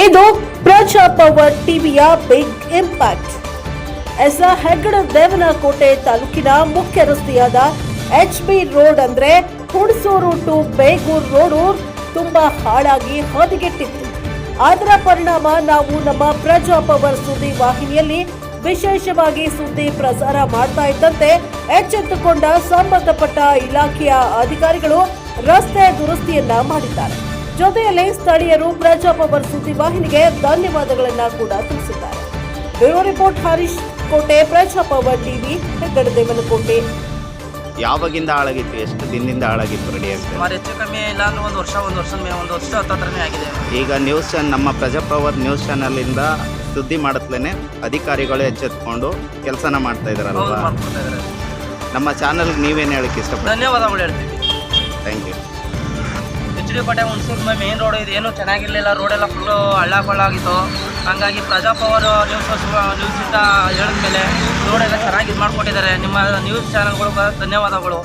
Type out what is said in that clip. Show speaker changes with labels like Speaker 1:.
Speaker 1: ಇದು ಪ್ರಜಾ ಪವರ್ ಟಿವಿಯ ಬಿಗ್ ಇಂಪ್ಯಾಕ್ಟ್. ಹೆಗ್ಗಡ ದೇವನಕೋಟೆ ತಾಲೂಕಿನ ಮುಖ್ಯ ರಸ್ತೆಯಾದ HB ರೋಡ್ ಅಂದ್ರೆ ಹುಣಸೂರು ಟು ಬೇಗೂರು ರೋಡು ತುಂಬಾ ಹಾಳಾಗಿ ಹದಗೆಟ್ಟಿತ್ತು. ಅದರ ಪರಿಣಾಮ ನಾವು ನಮ್ಮ ಪ್ರಜಾ ಪವರ್ ಸುದ್ದಿ ವಾಹಿನಿಯಲ್ಲಿ ವಿಶೇಷವಾಗಿ ಸುದ್ದಿ ಪ್ರಸಾರ ಮಾಡ್ತಾ ಇದ್ದಂತೆ ಎಚ್ಚೆತ್ತುಕೊಂಡ ಸಂಬಂಧಪಟ್ಟ ಇಲಾಖೆಯ ಅಧಿಕಾರಿಗಳು ರಸ್ತೆ ದುರಸ್ತಿಯನ್ನ ಮಾಡಿದ್ದಾರೆ. ಜೊತೆಯಲ್ಲಿ ಸ್ಥಳೀಯರು ಪ್ರಜಾ ಪವರ್ ಸುದ್ದಿ ವಾಹಿನಿಗೆ ಧನ್ಯವಾದಗಳನ್ನ ಕೂಡ ತಿಳಿಸಿದ್ದಾರೆ. ಬ್ಯೂರೋ ರಿಪೋರ್ಟ್ ಹರೀಶ್ ಕೋಟೆ, ಪ್ರಜಾ ಪವರ್ ಟಿವಿ, ಹೆಗ್ಗಡ ದೇವನಕೋಟೆ.
Speaker 2: ಯಾವಾಗಿಂದ ಹಾಳಾಗಿತ್ತು? ಎಷ್ಟು ದಿನದಿಂದ ಹಾಳಾಗಿತ್ತು? ರೆಡಿ ಆಗ್ತದೆ
Speaker 3: ಸುಮಾರು ಹೆಚ್ಚು ಕಮ್ಮಿ ಇಲ್ಲ ಅಂದ್ರೆ ಒಂದು ವರ್ಷ ಹತ್ತತ್ರನೇ ಆಗಿದೆ.
Speaker 2: ಈಗ ನ್ಯೂಸ್ ಚಾನಲ್, ನಮ್ಮ ಪ್ರಜಾಪ್ರಭಾವ ನ್ಯೂಸ್ ಚಾನಲಿಂದ ಸುದ್ದಿ ಮಾಡುತ್ತಲೇ ಅಧಿಕಾರಿಗಳು ಎಚ್ಚೆತ್ಕೊಂಡು ಕೆಲಸನ ಮಾಡ್ತಾ ಇದ್ದಾರಲ್ವಾ?
Speaker 3: ಮಾಡ್ಕೊಡ್ತಾ ಇದ್ದಾರೆ.
Speaker 2: ನಮ್ಮ ಚಾನಲ್ಗೆ ನೀವೇನು ಹೇಳಕ್ಕೆ ಇಷ್ಟಪಡ್ತೀವಿ?
Speaker 3: ಧನ್ಯವಾದಗಳು ಹೇಳ್ತೀವಿ.
Speaker 2: Thank you.
Speaker 3: HD ಕೋಟೆ ಹುಣಸೂರು ಮೇನ್ ರೋಡ್ ಇದು ಏನು ಚೆನ್ನಾಗಿರಲಿಲ್ಲ, ರೋಡೆಲ್ಲ ಫುಲ್ಲು ಹಳ್ಳ ಕೊಳ್ಳ ಆಗಿತ್ತು. ಹಂಗಾಗಿ ಪ್ರಜಾ ಪವರ್ ನ್ಯೂಸಿಂದ ಹೇಳಿದ ಮೇಲೆ ರೋಡೆಲ್ಲ ಚೆನ್ನಾಗಿ ಇದು ಮಾಡಿಕೊಟ್ಟಿದ್ದಾರೆ. ನಿಮ್ಮ ನ್ಯೂಸ್ ಚಾನಲ್ಗಳು ಧನ್ಯವಾದಗಳು.